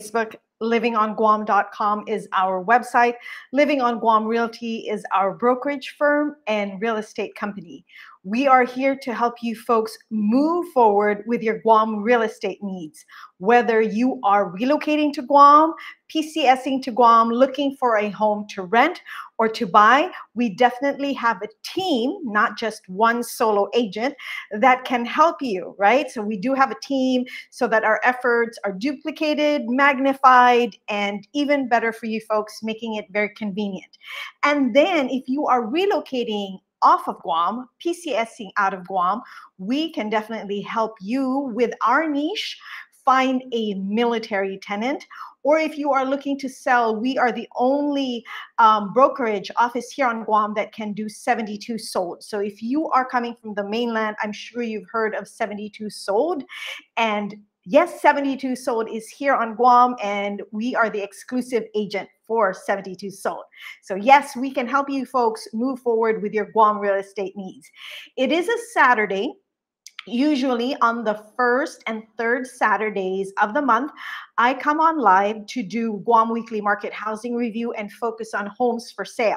Facebook. LivingOnGuam.com is our website. Living on Guam Realty is our brokerage firm and real estate company. We are here to help you folks move forward with your Guam real estate needs. Whether you are relocating to Guam, PCSing to Guam, looking for a home to rent or to buy, we definitely have a team, not just one solo agent, that can help you, right? So we do have a team so that our efforts are duplicated, magnified, and even better for you folks, making it very convenient. And then if you are relocating off of Guam, PCSing out of Guam, we can definitely help you with our niche, find a military tenant. Or if you are looking to sell, we are the only brokerage office here on Guam that can do 72 sold. So if you are coming from the mainland, I'm sure you've heard of 72 sold. And yes, 72 sold is here on Guam, and we are the exclusive agent for 72 sold. So yes, we can help you folks move forward with your Guam real estate needs. It is a Saturday. Usually on the first and third Saturdays of the month, I come on live to do Guam Weekly Market Housing Review and focus on homes for sale.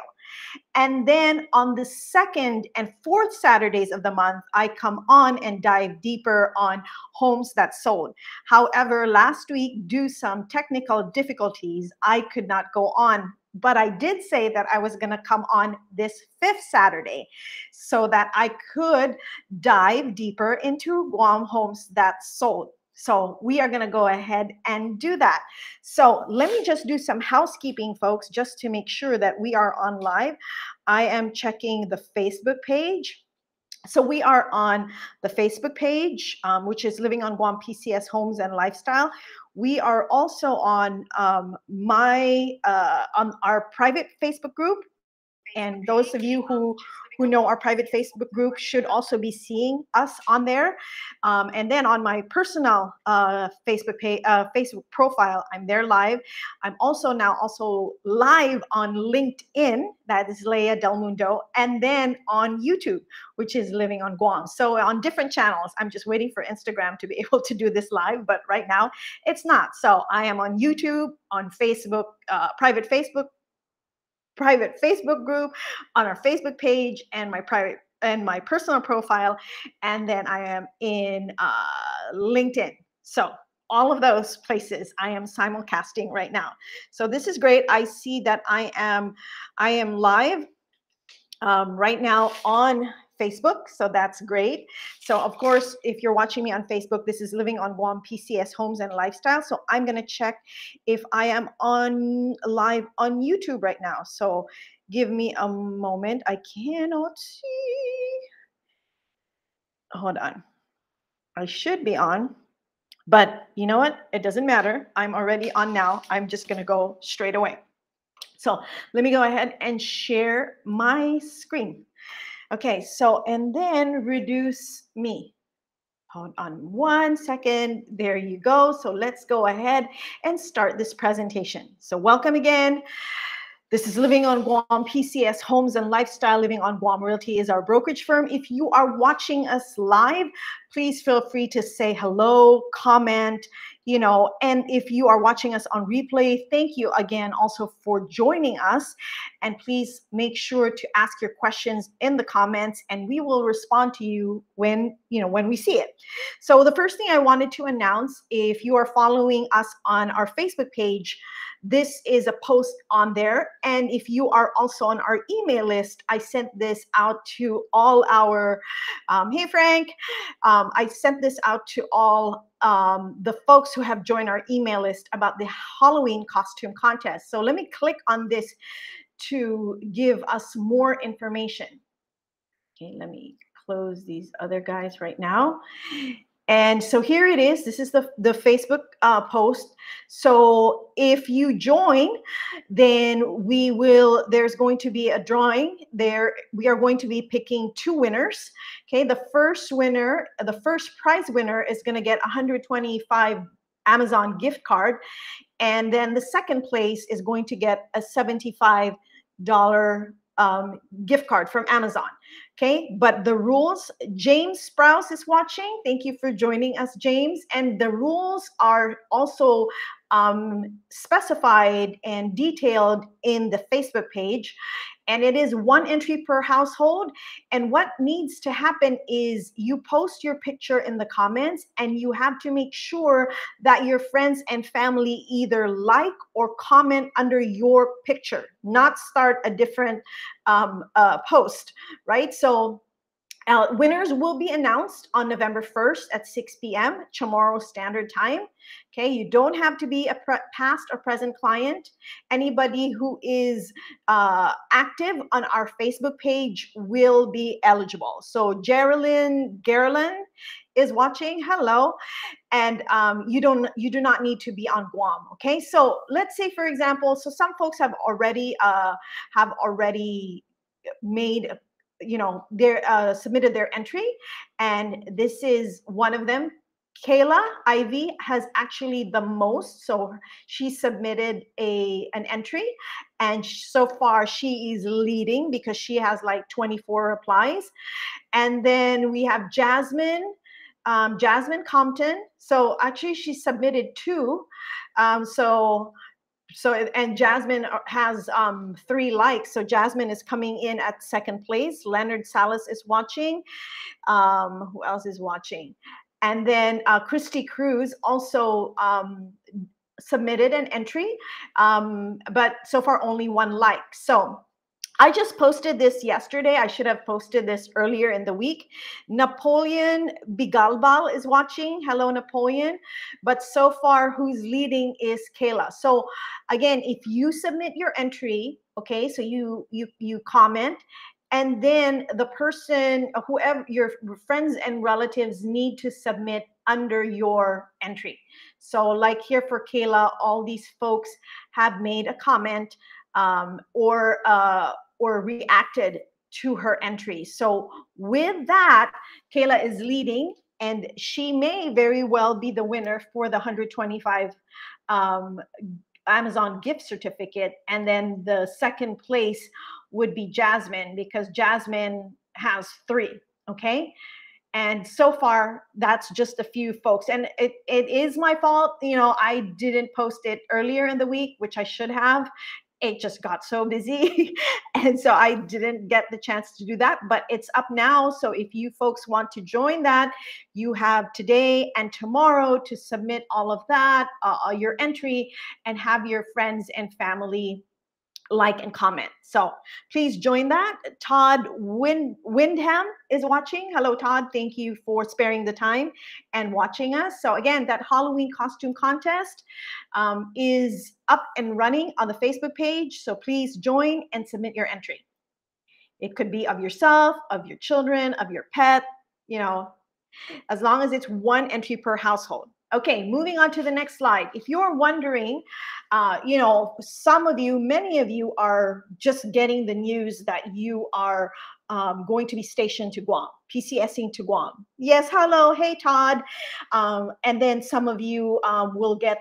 And then on the second and fourth Saturdays of the month, I come on and dive deeper on homes that sold. However, last week, due to some technical difficulties, I could not go on. But I did say that I was going to come on this fifth Saturday so that I could dive deeper into Guam homes that sold. So we are going to go ahead and do that. So let me just do some housekeeping, folks, just to make sure that we are on live. I am checking the Facebook page. So we are on the Facebook page, which is Living on Guam PCS Homes and Lifestyle. We are also on on our private Facebook group. And those of you who know our private Facebook group should also be seeing us on there. And then on my personal Facebook page, Facebook profile, I'm there live. I'm also now live on LinkedIn, that is Leah Del Mundo, and then on YouTube, which is Living on Guam. So on different channels. I'm just waiting for Instagram to be able to do this live, but right now it's not. So I am on YouTube, on Facebook, private Facebook group, on our Facebook page, and my private and my personal profile, and then I am in LinkedIn. So all of those places I am simulcasting right now. So this is great. I see that I am live right now on Facebook, so that's great. So of course, if you're watching me on Facebook, this is Living on Guam PCS Homes and Lifestyle. So I'm gonna check if I am on live on YouTube right now. So give me a moment. I cannot see. Hold on. I should be on, but you know what? It doesn't matter. I'm already on now. I'm just gonna go straight away. So let me go ahead and share my screen. Okay, so, and then reduce me. Hold on 1 second. There you go. So let's go ahead and start this presentation. So welcome again. This is Living on Guam PCS Homes and Lifestyle. Living on Guam Realty is our brokerage firm. If you are watching us live, please feel free to say hello, comment, and if you are watching us on replay, thank you again also for joining us. And please make sure to ask your questions in the comments, and we will respond to you when we see it. So the first thing I wanted to announce, if you are following us on our Facebook page, this is a post on there. And if you are also on our email list, I sent this out to all our, hey Frank, I sent this out to all the folks who have joined our email list about the Halloween costume contest. So let me click on this to give us more information. Okay, let me close these other guys right now. And so here it is. This is the Facebook post. So if you join, then there's going to be a drawing there. We are going to be picking 2 winners. Okay, the first prize winner is going to get $125 Amazon gift card. And then the second place is going to get a $75 gift card from Amazon. Okay, but the rules, James Sprouse is watching. Thank you for joining us, James. And the rules are also specified and detailed in the Facebook page. And it is 1 entry per household. And what needs to happen is you post your picture in the comments, and you have to make sure that your friends and family either like or comment under your picture, not start a different post, right? So winners will be announced on November 1st at 6 p.m. tomorrow Standard Time. Okay, you don't have to be a past or present client. Anybody who is active on our Facebook page will be eligible. So Geraldine is watching. Hello. And you do not need to be on Guam. Okay, so let's say, for example, so some folks have already made, submitted their entry, and this is one of them. Kayla Ivy has actually the most, so she submitted an entry, and so far she is leading because she has like 24 replies. And then we have Jasmine Compton. So actually she submitted 2. And Jasmine has 3 likes. So Jasmine is coming in at 2nd place. Leonard Salas is watching. Who else is watching? And then Christy Cruz also submitted an entry, but so far only 1 like. So I just posted this yesterday. I should have posted this earlier in the week. Napoleon Bigalbal is watching. Hello, Napoleon. But so far, who's leading is Kayla. So again, if you submit your entry, okay, so you comment, and then the person, whoever your friends and relatives, need to submit under your entry. So like here for Kayla, all these folks have made a comment or reacted to her entry. So with that, Kayla is leading, and she may very well be the winner for the 125 Amazon gift certificate. And then the 2nd place would be Jasmine, because Jasmine has 3. Okay. And so far, that's just a few folks. And it is my fault. I didn't post it earlier in the week, which I should have. It just got so busy. And so I didn't get the chance to do that, but it's up now. So if you folks want to join that, you have today and tomorrow to submit all of that, your entry, and have your friends and family like and comment. So please join that. Todd Windham is watching. Hello, Todd. Thank you for sparing the time and watching us. So again, that Halloween costume contest is up and running on the Facebook page. So please join and submit your entry. It could be of yourself, of your children, of your pet, as long as it's 1 entry per household. Okay, moving on to the next slide. If you're wondering, some of you, many of you are just getting the news that you are going to be stationed to Guam, PCSing to Guam. Yes, hello, hey Todd. And then some of you will get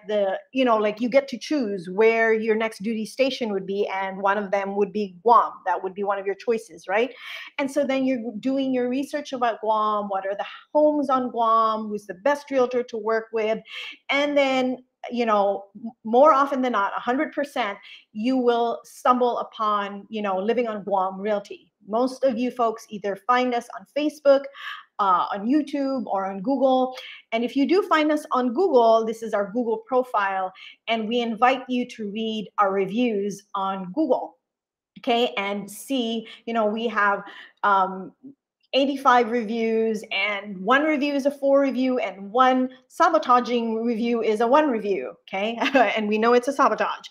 you get to choose where your next duty station would be, and one of them would be Guam. That would be one of your choices, right? And so then you're doing your research about Guam. What are the homes on Guam? Who's the best realtor to work with? And then more often than not, 100%, you will stumble upon, Living on Guam Realty. Most of you folks either find us on Facebook, on YouTube, or on Google. And if you do find us on Google, this is our Google profile, and we invite you to read our reviews on Google. Okay, and see, we have 85 reviews, and 1 review is a 4 review, and 1 sabotaging review is a 1 review. Okay, and we know it's a sabotage.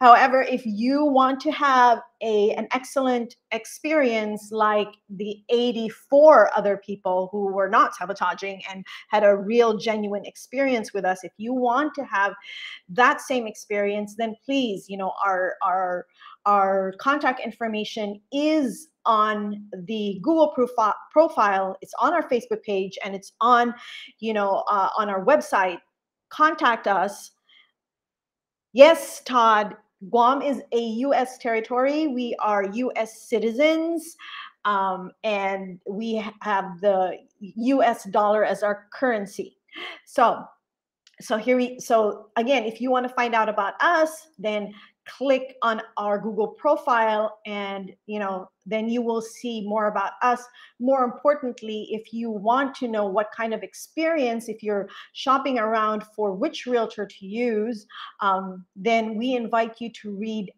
However, if you want to have an excellent experience like the 84 other people who were not sabotaging and had a real genuine experience with us, if you want to have that same experience, then please, our contact information is on the Google profile. It's on our Facebook page, and it's on, on our website. Contact us. Yes, Todd, Guam is a U.S. territory. We are U.S. citizens, and we have the U.S. dollar as our currency. So So again, if you want to find out about us, then click on our Google profile, and then you will see more about us. More importantly, if you want to know what kind of experience, if you're shopping around for which realtor to use, then we invite you to read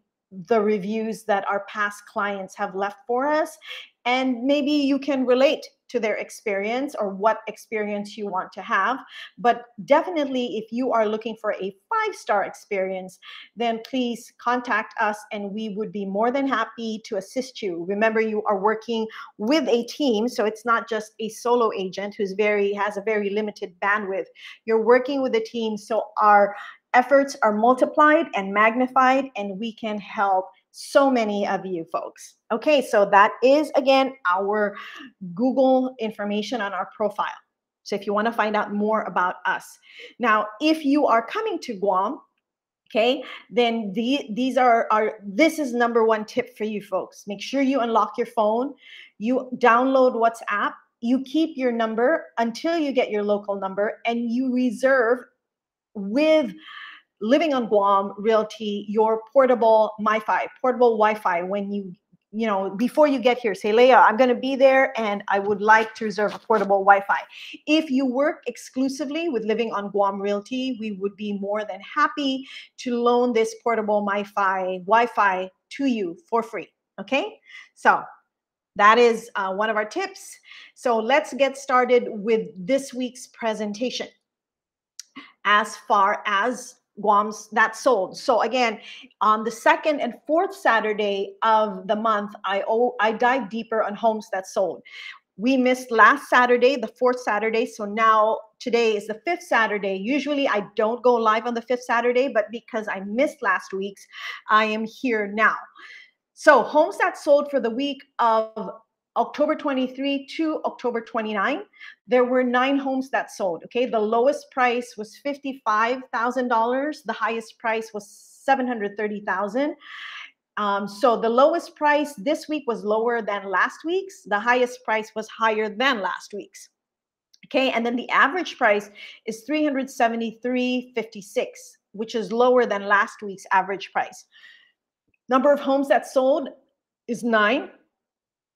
the reviews that our past clients have left for us, and maybe you can relate to their experience or what experience you want to have. But definitely, if you are looking for a 5-star experience, then please contact us and we would be more than happy to assist you. Remember, you are working with a team, so it's not just a solo agent who's has a very limited bandwidth. You're working with a team, so our efforts are multiplied and magnified, and we can help so many of you folks. Okay, so that is, again, our Google information on our profile. So if you want to find out more about us. Now, if you are coming to Guam, okay, then this is number one tip for you folks. Make sure you unlock your phone, you download WhatsApp, you keep your number until you get your local number, and you reserve with Living on Guam Realty your portable Wi-Fi when before you get here. Say, Leah, I'm going to be there and I would like to reserve a portable Wi-Fi. If you work exclusively with Living on Guam Realty, we would be more than happy to loan this portable Wi-Fi to you for free. Okay, so that is one of our tips. So let's get started with this week's presentation. As far as Guam's that sold. So again, on the 2nd and 4th Saturday of the month, I dive deeper on homes that sold. We missed last Saturday, the 4th Saturday. So now today is the 5th Saturday. Usually I don't go live on the 5th Saturday, but because I missed last week's, I am here now. So homes that sold for the week of October 23 to October 29, there were 9 homes that sold. Okay, the lowest price was $55,000. The highest price was $730,000. So the lowest price this week was lower than last week's. The highest price was higher than last week's. Okay, and then the average price is $373.56, which is lower than last week's average price. Number of homes that sold is 9.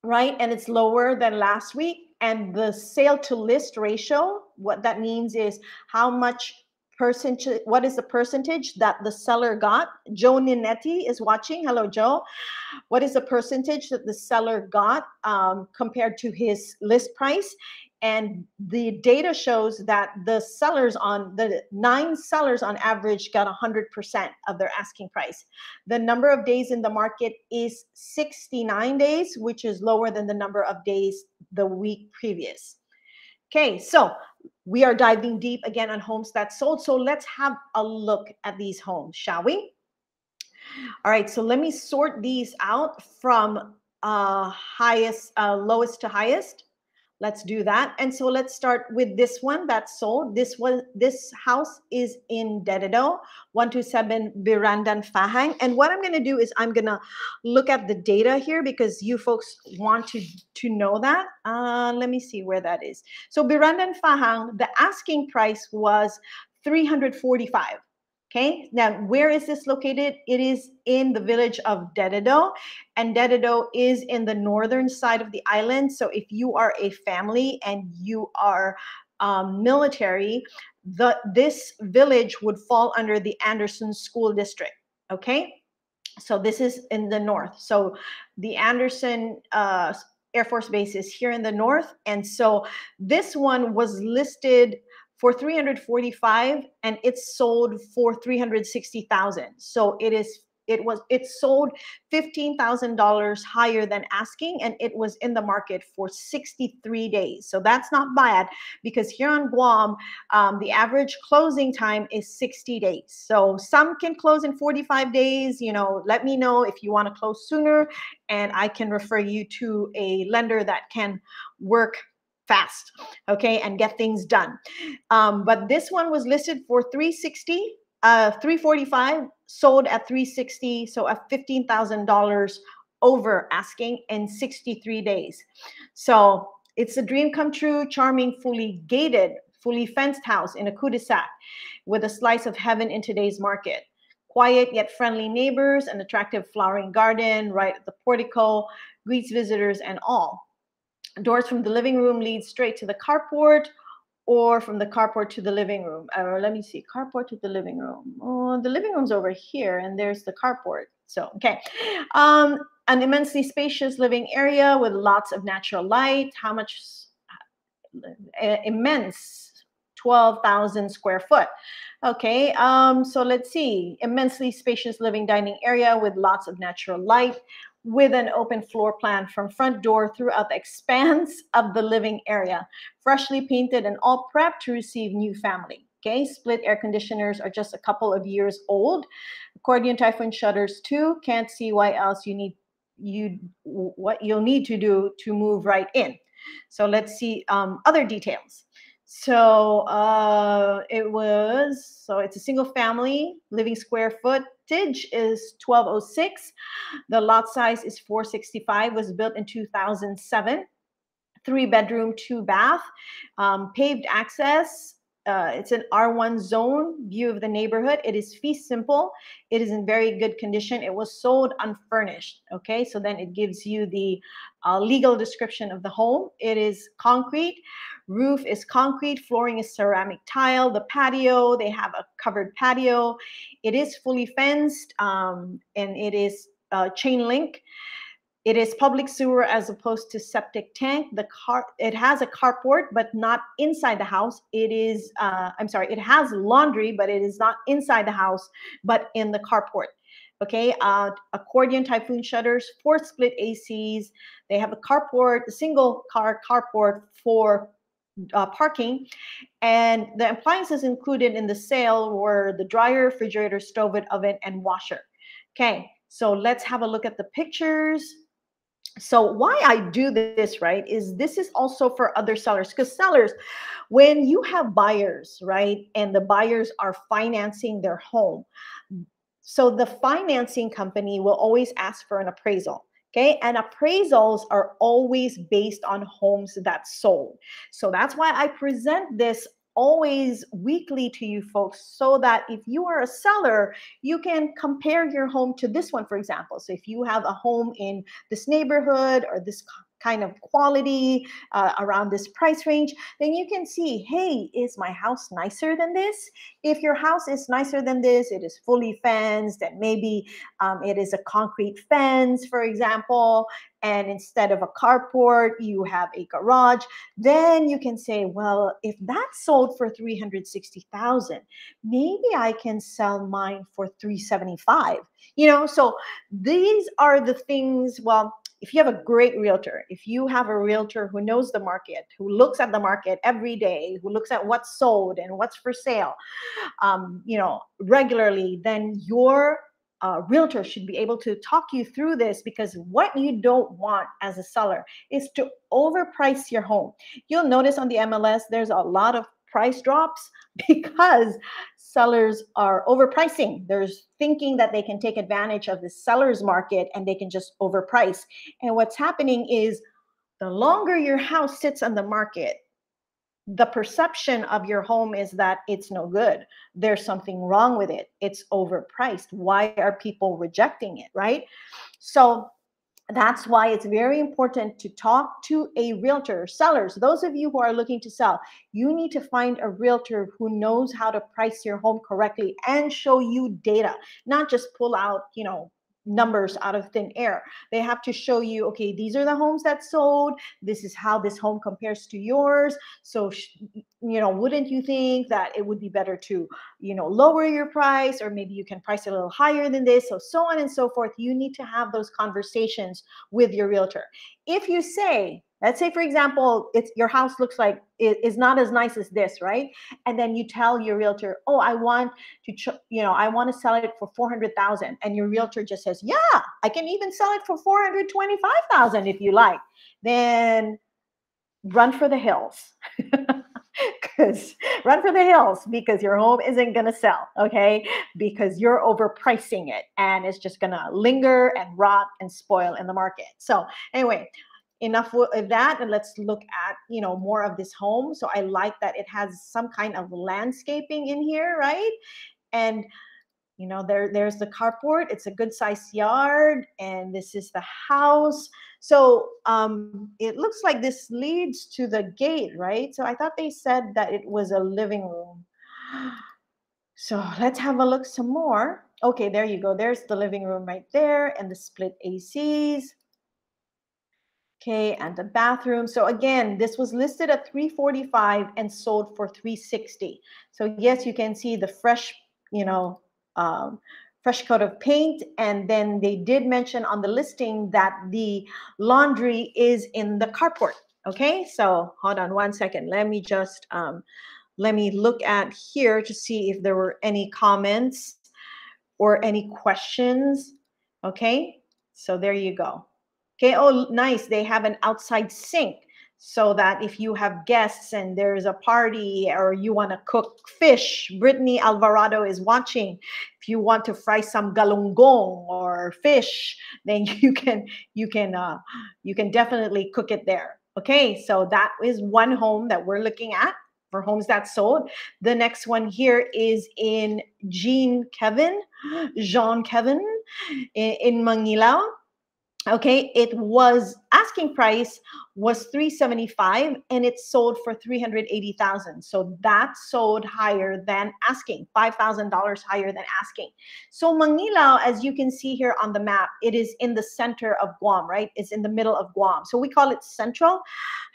Right, and it's lower than last week. And the sale to list ratio, what that means is how much percentage, what is the percentage that the seller got? Joe Ninetti is watching. Hello, Joe. What is the percentage that the seller got compared to his list price? And the data shows that the 9 sellers on average got 100% of their asking price. The number of days in the market is 69 days, which is lower than the number of days the week previous. Okay, so we are diving deep again on homes that sold. So let's have a look at these homes, shall we? All right, so let me sort these out from lowest to highest. Let's do that. And so let's start with this one that sold. This house is in Dededo, 127 Birandan Fahang. And what I'm going to do is I'm going to look at the data here because you folks want to know that. Let me see where that is. So Birandan Fahang, the asking price was $345. Okay, now where is this located? It is in the village of Dededo, and Dededo is in the northern side of the island. So if you are a family and you are military, this village would fall under the Anderson School District. Okay, so this is in the north. So the Anderson Air Force Base is here in the north, and so this one was listed for $345 and it's sold for $360,000. So it sold $15,000 higher than asking, and it was in the market for 63 days. So that's not bad because here on Guam, the average closing time is 60 days. So some can close in 45 days. Let me know if you want to close sooner, and I can refer you to a lender that can work fast, okay, and get things done. But this one was listed for $345, sold at $360, so at $15,000 over asking in 63 days. So it's a dream come true, charming, fully gated, fully fenced house in a cul-de-sac with a slice of heaven in today's market. Quiet yet friendly neighbors, an attractive flowering garden right at the portico, greets visitors and all. Doors from the living room lead straight to the carport, or from the carport to the living room. Or let me see, carport to the living room. Oh, the living room's over here, and there's the carport. So, okay. An immensely spacious living area with lots of natural light. How much? Immense, 12,000 square foot. Okay, so let's see. Immensely spacious living dining area with lots of natural light, with an open floor plan from front door throughout the expanse of the living area. Freshly painted and all prepped to receive new family. Okay, split air conditioners are just a couple of years old. Accordion typhoon shutters too. Can't see why else what you'll need to do to move right in. So let's see other details. So it's a single family, living square footage is 1206. The lot size is 465, was built in 2007. 3-bedroom, 2-bath, paved access. It's an R1 zone, view of the neighborhood. It is fee simple. It is in very good condition. It was sold unfurnished. Okay, so then it gives you the legal description of the home. It is concrete. Roof is concrete. Flooring is ceramic tile. The patio, they have a covered patio. It is fully fenced, and it is chain link. It is public sewer as opposed to septic tank. It has a carport, but not inside the house. It is, it has laundry, but it is not inside the house, but in the carport. Okay, accordion typhoon shutters, 4 split ACs. They have a carport, a single car carport for parking. And the appliances included in the sale were the dryer, refrigerator, stove, oven, and washer. Okay, so let's have a look at the pictures. So why I do this, right, is this is also for other sellers, because sellers, when you have buyers, right, and the buyers are financing their home, so the financing company will always ask for an appraisal. Okay, and appraisals are always based on homes that sold. So that's why I present this always weekly to you folks, so that if you are a seller, you can compare your home to this one, for example. So if you have a home in this neighborhood or this kind of quality around this price range, then you can see, hey, is my house nicer than this? If your house is nicer than this, it is fully fenced, and maybe it is a concrete fence, for example, and instead of a carport, you have a garage, then you can say, well, if that sold for $360,000, maybe I can sell mine for $375,000. You know, so these are the things. Well, if you have a great realtor, if you have a realtor who knows the market, who looks at the market every day, who looks at what's sold and what's for sale, regularly, then your realtor should be able to talk you through this, because what you don't want as a seller is to overprice your home. You'll notice on the MLS, there's a lot of price drops because sellers are overpricing. They're thinking that they can take advantage of the seller's market and they can just overprice. And what's happening is, the longer your house sits on the market, the perception of your home is that it's no good. There's something wrong with it. It's overpriced. Why are people rejecting it, right? So that's why it's very important to talk to a realtor. Sellers, those of you who are looking to sell, you need to find a realtor who knows how to price your home correctly and show you data, not just pull out, numbers out of thin air. They have to show you, okay, these are the homes that sold. This is how this home compares to yours. So, wouldn't you think that it would be better to, lower your price, or maybe you can price it a little higher than this, so on and so forth. You need to have those conversations with your realtor. If you say, let's say, for example, your house looks like it is not as nice as this, right? And then you tell your realtor, oh, I want to sell it for $400,000. And your realtor just says, yeah, I can even sell it for $425,000 if you like. Then run for the hills. Run for the hills, because your home isn't going to sell, okay? Because you're overpricing it, and it's just going to linger and rot and spoil in the market. So anyway, enough of that, and let's look at, you know, more of this home. So I like that it has some kind of landscaping in here, right? And you know, there's the carport. It's a good sized yard, and this is the house. So it looks like this leads to the gate, right? So I thought they said that it was a living room. So let's have a look some more. Okay, there you go. There's the living room right there, and the split ACs. Okay, and the bathroom. So again, this was listed at $345 and sold for $360. So yes, you can see the fresh, you know, fresh coat of paint. And then they did mention on the listing that the laundry is in the carport. Okay, so hold on one second. Let me just let me look at here to see if there were any comments or any questions. Okay, so there you go. Okay, oh, nice. They have an outside sink so that if you have guests and there's a party or you want to cook fish, Brittany Alvarado is watching. If you want to fry some galunggong or fish, then you can definitely cook it there. Okay, so that is one home that we're looking at for homes that sold. The next one here is in Jean Kevin in Mangilao. Okay, it was asking price was $375 and it sold for $380,000. So that sold higher than asking, $5,000 higher than asking. So Mangilao, as you can see here on the map, it is in the center of Guam, right? It's in the middle of Guam. So we call it central.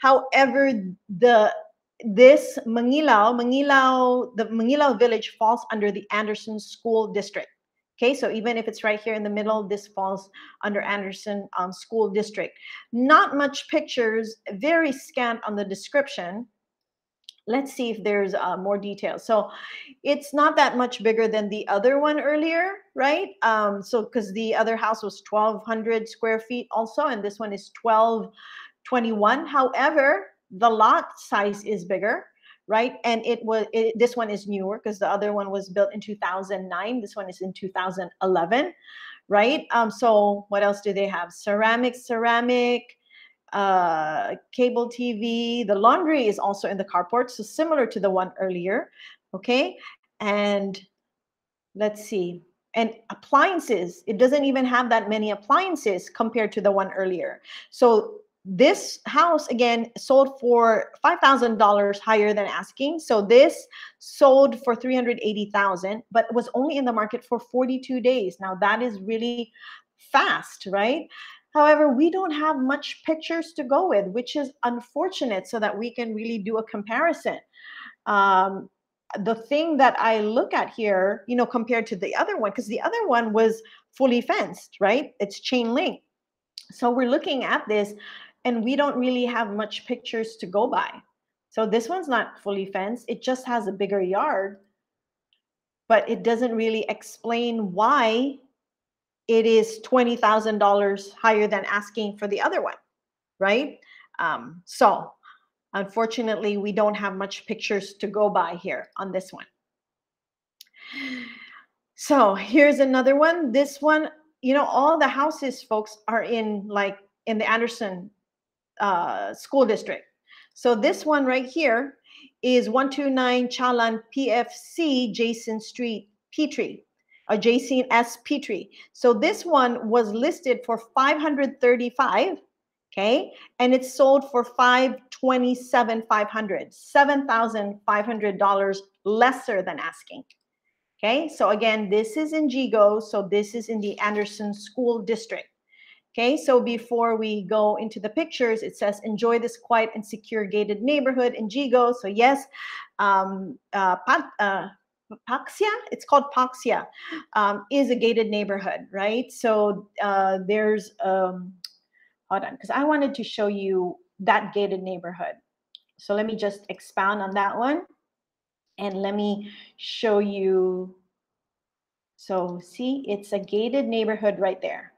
However, this Mangilao, the Mangilao village falls under the Anderson School District. Okay, so even if it's right here in the middle, this falls under Anderson School District. Not much pictures, very scant on the description. Let's see if there's more details. So it's not that much bigger than the other one earlier, right? So because the other house was 1,200 square feet also, and this one is 1,221. However, the lot size is bigger, right? And this one is newer because the other one was built in 2009. This one is in 2011, right? So what else do they have? Ceramic, cable TV. The laundry is also in the carport, so similar to the one earlier, okay? And let's see. And appliances, it doesn't even have that many appliances compared to the one earlier. So this house, again, sold for $5,000 higher than asking. So this sold for $380,000, but was only in the market for 42 days. Now that is really fast, right? However, we don't have much pictures to go with, which is unfortunate, so that we can really do a comparison. The thing that I look at here, you know, compared to the other one, because the other one was fully fenced, right? It's chain link. So we're looking at this and we don't really have much pictures to go by. So this one's not fully fenced. It just has a bigger yard, but it doesn't really explain why it is $20,000 higher than asking for the other one, right? So unfortunately, we don't have much pictures to go by here on this one. So here's another one. This one, you know, all the houses, folks, are in the Anderson School District. So this one right here is 129 Chalan PFC Jason Street, Petrie, or Jason S. Petrie. So this one was listed for $535. Okay, and it's sold for $527,500, $7,500 lesser than asking. Okay, so again, this is in Jigo, so this is in the Anderson School District. Okay, so before we go into the pictures, it says enjoy this quiet and secure gated neighborhood in Jigo. So yes, Paxia, it's called Paxia, is a gated neighborhood, right? So there's hold on, because I wanted to show you that gated neighborhood. So let me just expound on that one. And let me show you. So see, it's a gated neighborhood right there.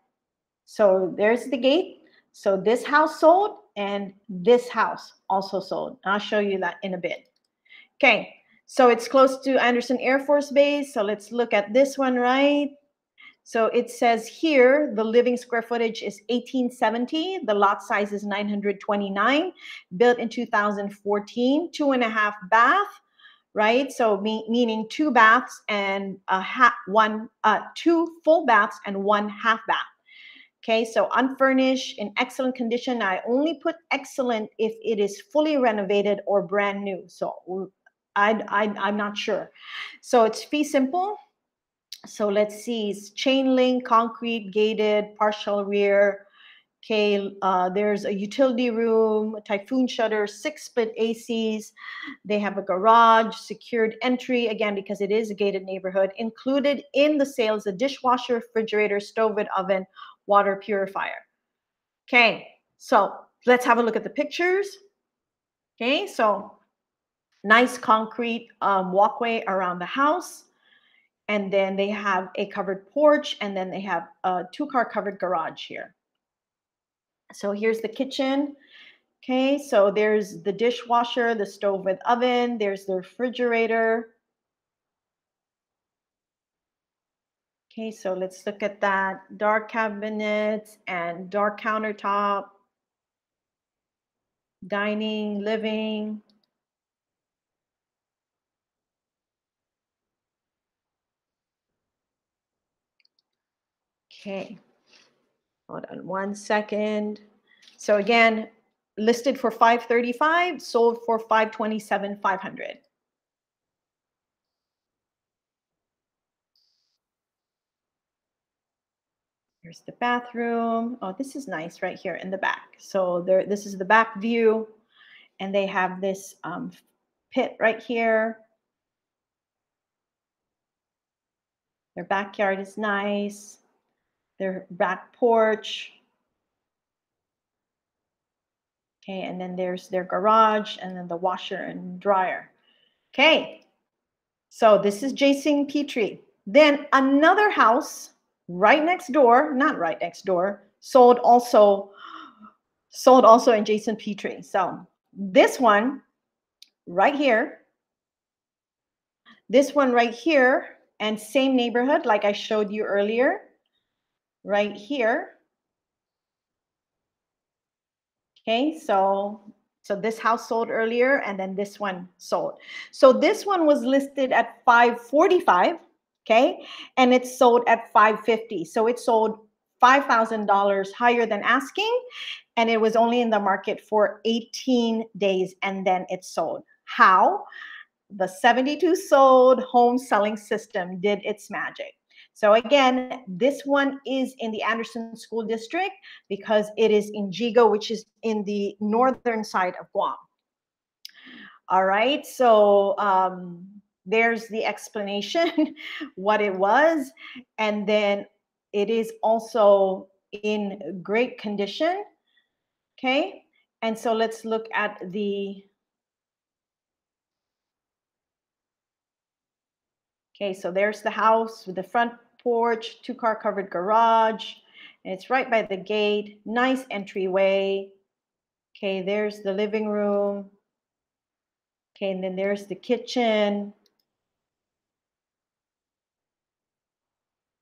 So there's the gate. So this house sold and this house also sold. I'll show you that in a bit. Okay, so it's close to Anderson Air Force Base. So let's look at this one, right? So it says here the living square footage is 1870. The lot size is 929, built in 2014, 2.5 bath, right? So meaning 2 baths and two full baths and 1 half bath. Okay, so unfurnished, in excellent condition. I only put excellent if it is fully renovated or brand new. So I'm not sure. So it's fee simple. So let's see, it's chain link, concrete, gated, partial rear. Okay, there's a utility room, typhoon shutter, 6 split ACs. They have a garage, secured entry, again, because it is a gated neighborhood. Included in the sales, a dishwasher, refrigerator, stove and oven, water purifier. Okay, so let's have a look at the pictures. Okay, so nice concrete walkway around the house. And then they have a covered porch, and then they have a 2-car covered garage here. So here's the kitchen. Okay, so there's the dishwasher, the stove with oven, there's the refrigerator. Okay, so let's look at that. Dark cabinets and dark countertop, dining, living. Okay, hold on 1 second. So again, listed for $535, sold for $527,500. Here's the bathroom. Oh, this is nice right here in the back. So this is the back view, and they have this pit right here. Their backyard is nice. Their back porch. Okay, and then there's their garage, and then the washer and dryer. Okay, so this is Jason Petrie. Then another house right next door, not right next door, sold also in Jason Petrie. So this one right here, and same neighborhood like I showed you earlier, right here. Okay, so this house sold earlier, and then this one sold. So this one was listed at $545, okay, and it sold at $550. So it sold $5,000 higher than asking, and it was only in the market for 18 days, and then it sold. How? The 72 sold home selling system did its magic. So again, this one is in the Anderson School District because it is in Jigo, which is in the northern side of Guam. All right, so there's the explanation, what it was. And then it is also in great condition, okay? And so let's look at the, okay, so there's the house with the front porch, 2-car covered garage. And it's right by the gate, nice entryway. Okay, there's the living room. Okay, and then there's the kitchen.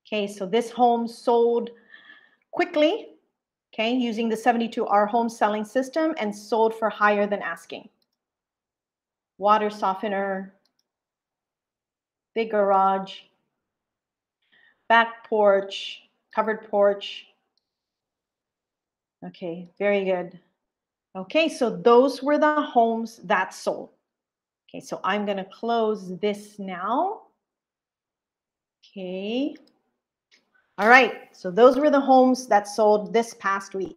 Okay, so this home sold quickly, okay, using the 72R home selling system, and sold for higher than asking. Water softener, big garage, back porch, covered porch. Okay, very good. Okay, so those were the homes that sold. Okay, so I'm going to close this now. Okay. All right, so those were the homes that sold this past week.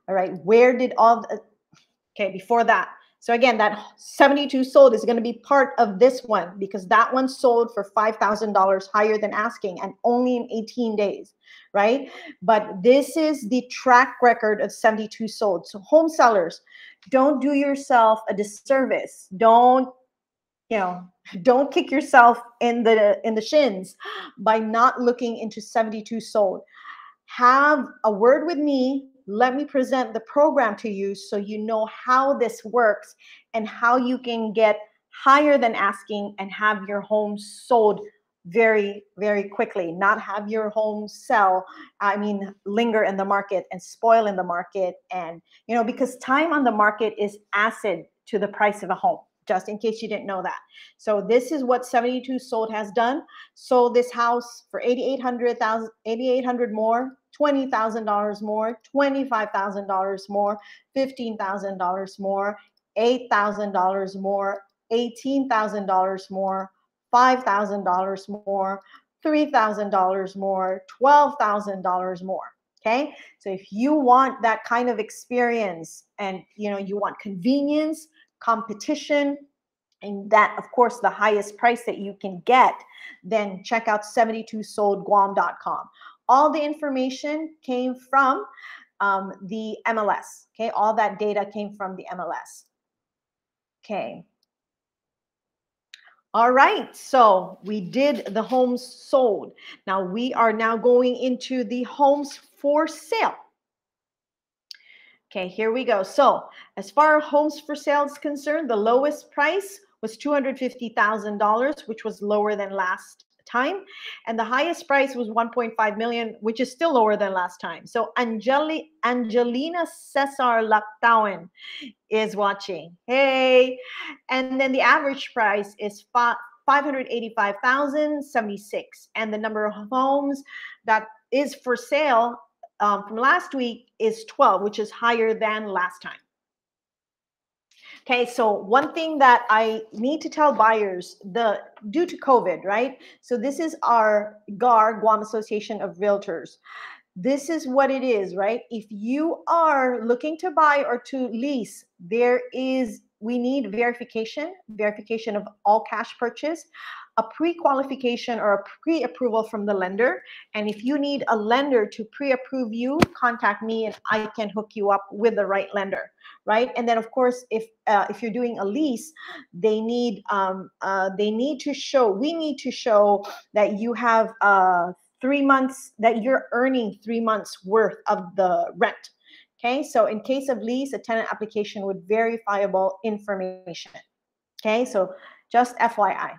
All right, where did all the, okay, before that. So again, that 72 sold is going to be part of this one because that one sold for $5,000 higher than asking and only in 18 days, right? But this is the track record of 72 sold. So home sellers, don't do yourself a disservice. Don't kick yourself in the shins by not looking into 72 sold. Have a word with me. Let me present the program to you so you know how this works and how you can get higher than asking and have your home sold very, very quickly, not have your home sell, I mean, linger in the market and spoil in the market. And, you know, because time on the market is acid to the price of a home, just in case you didn't know that. So this is what 72 Sold has done. Sold this house for $8,800 more, $20,000 more, $25,000 more, $15,000 more, $8,000 more, $18,000 more, $5,000 more, $3,000 more, $12,000 more. Okay, so if you want that kind of experience, and you know, you want convenience, competition, and that, of course, the highest price that you can get, then check out 72soldguam.com. All the information came from the MLS. Okay, all that data came from the MLS. Okay. All right, so we did the homes sold. Now we are now going into the homes for sale. Okay, here we go. So as far as homes for sale is concerned, the lowest price was $250,000, which was lower than last time. And the highest price was 1.5 million, which is still lower than last time. So Angelina Cesar Lactawan is watching. Hey. And then the average price is 585,076. And the number of homes that is for sale from last week is 12, which is higher than last time. Okay, so one thing that I need to tell buyers, due to COVID, right? So this is our GAR, Guam Association of Realtors. This is what it is, right? If you are looking to buy or to lease, we need verification of all cash purchase, a pre-qualification or a pre-approval from the lender. And if you need a lender to pre-approve you, contact me and I can hook you up with the right lender, right? And then of course, if you're doing a lease, we need to show that you have 3 months, that you're earning 3 months worth of the rent. Okay, so in case of lease, a tenant application with verifiable information. Okay, so just FYI.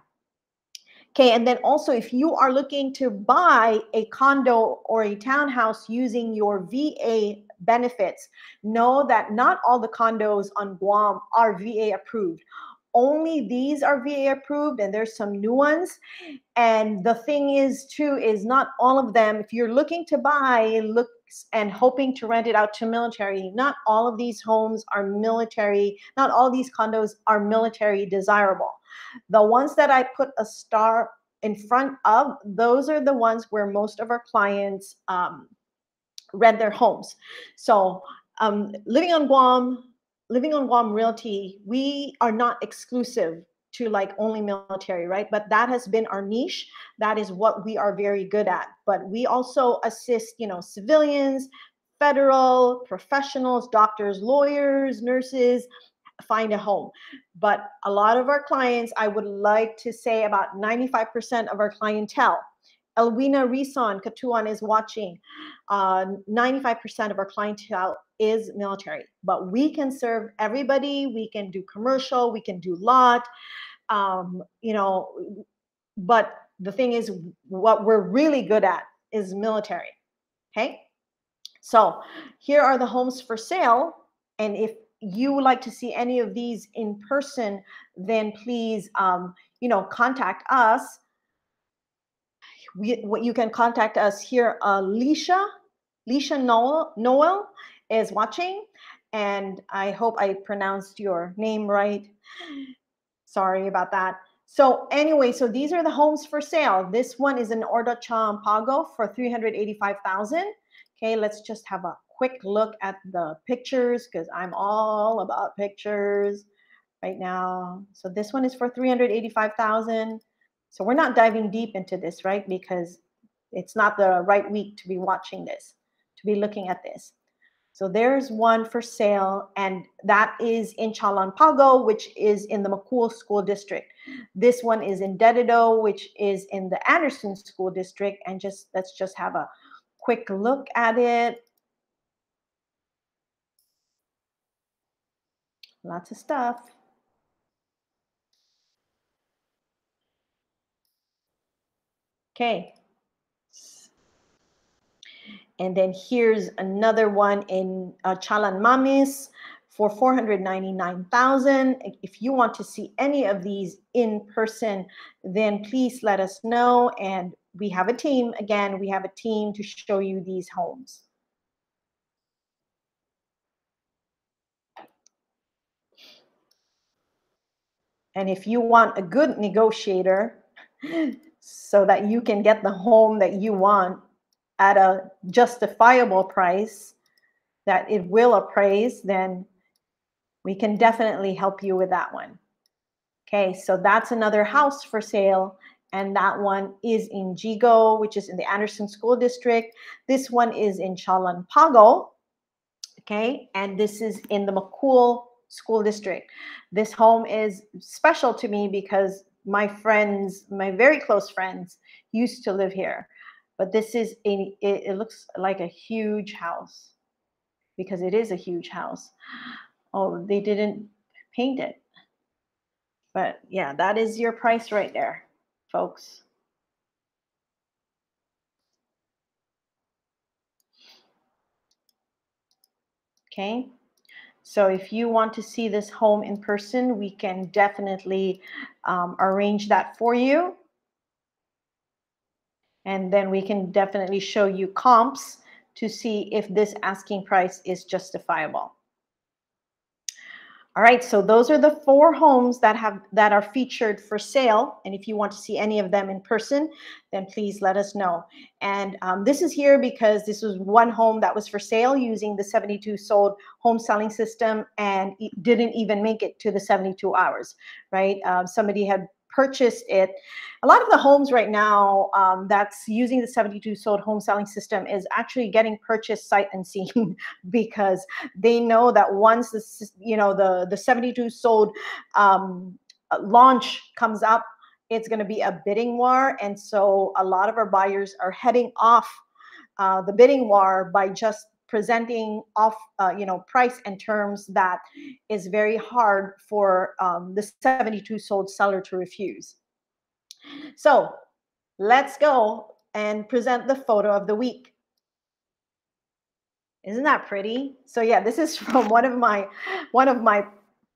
Okay, and then also if you are looking to buy a condo or a townhouse using your VA benefits, know that not all the condos on Guam are VA approved. Only these are VA approved, and there's some new ones. And the thing is too, is not all of them, if you're looking to buy, and hoping to rent it out to military, not all of these homes are military, not all these condos are military desirable. The ones that I put a star in front of, those are the ones where most of our clients rent their homes. So Living on Guam Realty, we are not exclusive to like only military, right? But that has been our niche. That is what we are very good at. But we also assist, you know, civilians, federal, professionals, doctors, lawyers, nurses, find a home. But a lot of our clients, I would like to say about 95% of our clientele, Elwina Rison Katuan is watching. 95% of our clientele is military, but we can serve everybody. We can do commercial, we can do lot, you know, but the thing is, what we're really good at is military. Okay, so here are the homes for sale. And if you would like to see any of these in person, then please, you know, contact us. You can contact us here. Leisha Noel is watching, and I hope I pronounced your name right. Sorry about that. So anyway, so these are the homes for sale. This one is in Ordo Champago for $385,000. Okay, let's just have a quick look at the pictures, because I'm all about pictures right now. So this one is for $385,000. So we're not diving deep into this, right? Because it's not the right week to be watching this, to be looking at this. So there's one for sale, and that is in Chalanpago, which is in the Makul School District. This one is in Dedido, which is in the Anderson School District. And let's just have a quick look at it. Lots of stuff. Okay. And then here's another one in Chalan Mamis for 499,000. If you want to see any of these in person, then please let us know. And we have a team. Again, we have a team to show you these homes. And if you want a good negotiator so that you can get the home that you want at a justifiable price that it will appraise, then we can definitely help you with that one. Okay, so that's another house for sale. And that one is in Jigo, which is in the Anderson School District. This one is in Chalanpago. Okay, and this is in the McCool School District. This home is special to me because my friends, my very close friends, used to live here. But this is it looks like a huge house because it is a huge house. Oh, they didn't paint it. But yeah, that is your price right there, folks. Okay. So if you want to see this home in person, we can definitely arrange that for you. And then we can definitely show you comps to see if this asking price is justifiable. All right, so those are the 4 homes that are featured for sale. And if you want to see any of them in person, then please let us know. And this is here because this was one home that was for sale using the 72 sold home selling system, and it didn't even make it to the 72 hours, right? Somebody had purchased it. A lot of the homes right now that's using the 72 sold home selling system is actually getting purchased sight unseen because they know that once the 72 sold launch comes up, it's going to be a bidding war. And so a lot of our buyers are heading off the bidding war by just presenting off price and terms that is very hard for the 72 sold seller to refuse. So let's go and present the photo of the week. Isn't that pretty? So yeah, this is from one of my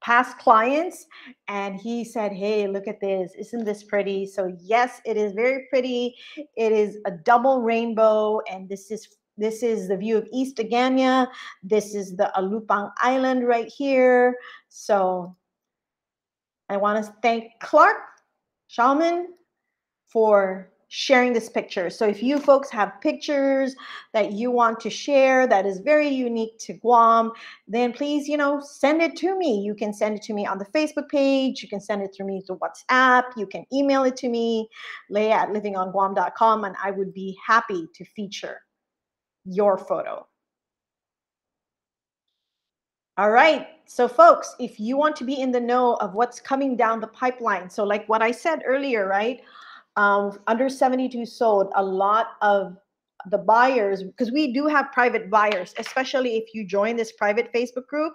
past clients, and he said, hey, look at this, isn't this pretty? So yes, it is very pretty. It is a double rainbow, and this is the view of East Agana. This is the Alupang Island right here. So I want to thank Clark Shaman for sharing this picture. So if you folks have pictures that you want to share that is very unique to Guam, then please, send it to me. You can send it to me on the Facebook page. You can send it to me through WhatsApp. You can email it to me, leah@livingonguam.com, and I would be happy to feature your photo. All right. So folks, if you want to be in the know of what's coming down the pipeline, so like what I said earlier, right? Under 72 sold, a lot of the buyers, because we do have private buyers, especially if you join this private Facebook group,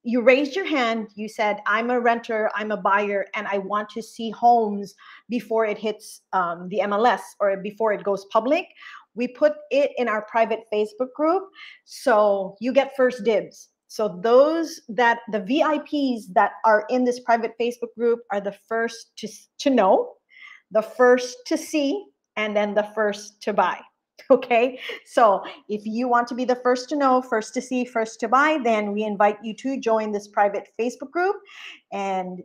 you raised your hand, you said, I'm a renter, I'm a buyer, and I want to see homes before it hits the MLS or before it goes public. We put it in our private Facebook group, so you get first dibs. So the VIPs that are in this private Facebook group are the first to know, the first to see, and then the first to buy. Okay, so if you want to be the first to know, first to see, first to buy, then we invite you to join this private Facebook group. And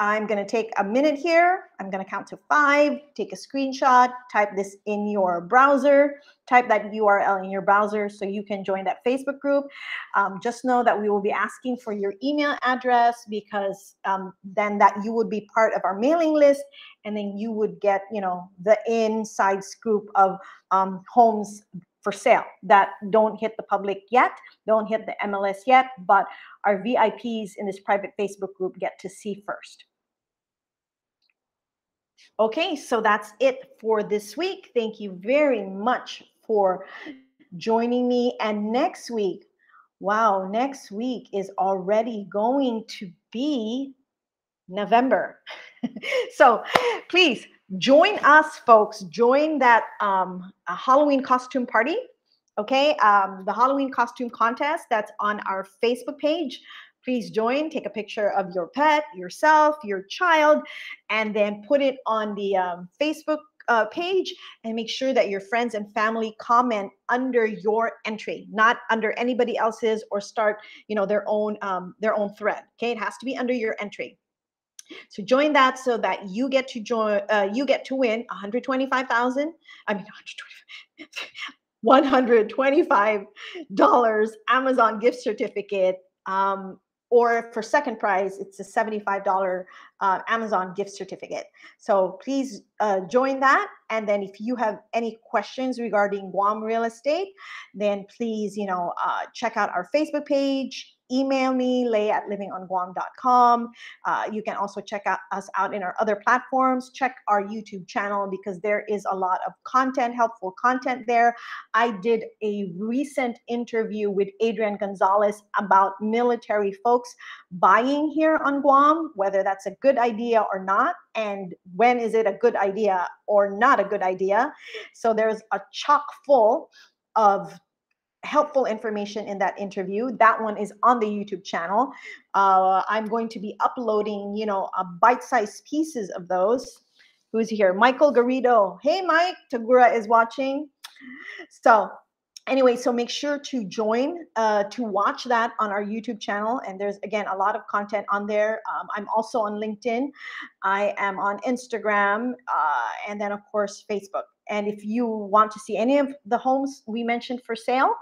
I'm going to take a minute here. I'm going to count to 5, take a screenshot, type this in your browser, type that URL in your browser so you can join that Facebook group. Just know that we will be asking for your email address because then that you would be part of our mailing list, and then you would get, the inside scoop of homes for sale that don't hit the public yet, don't hit the MLS yet, but our VIPs in this private Facebook group get to see first. Okay, so that's it for this week. Thank you very much for joining me. And next week, wow, next week is already going to be November. So please Join us, folks. Join that Halloween costume party. Okay, the Halloween costume contest that's on our Facebook page. Please join. Take a picture of your pet, yourself, your child, and then put it on the Facebook page, and make sure that your friends and family comment under your entry, not under anybody else's, or start, you know, their own thread. Okay, it has to be under your entry. So join that so that you get to join. You get to win 125,000. I mean, 125 $125 Amazon gift certificate. Or for second prize, it's a $75 Amazon gift certificate. So please join that. And then if you have any questions regarding Guam real estate, then please, check out our Facebook page. Email me, lay@livingonguam.com. You can also check us out in our other platforms. Check our YouTube channel because there is a lot of content, helpful content there. I did a recent interview with Adrian Gonzalez about military folks buying here on Guam, whether that's a good idea or not, and when is it a good idea or not a good idea. So there's a chock full of helpful information in that interview. That one is on the YouTube channel. I'm going to be uploading, bite-sized pieces of those. Who's here? Michael Garrido. Hey, Mike. Tagura is watching. So anyway, so make sure to join to watch that on our YouTube channel. And there's, again, a lot of content on there. I'm also on LinkedIn. I am on Instagram, and then, of course, Facebook. And if you want to see any of the homes we mentioned for sale,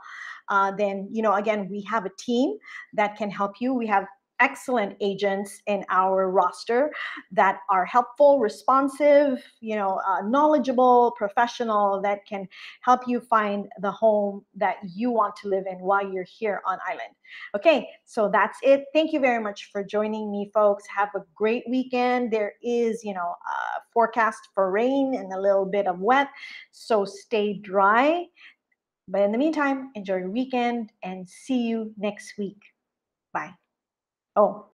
then, again, we have a team that can help you. We have excellent agents in our roster that are helpful, responsive, knowledgeable, professional, that can help you find the home that you want to live in while you're here on island. Okay, so that's it. Thank you very much for joining me, folks. Have a great weekend. There is, forecast for rain and a little bit of wet, so stay dry. But in the meantime, enjoy your weekend and see you next week. Bye. Oh.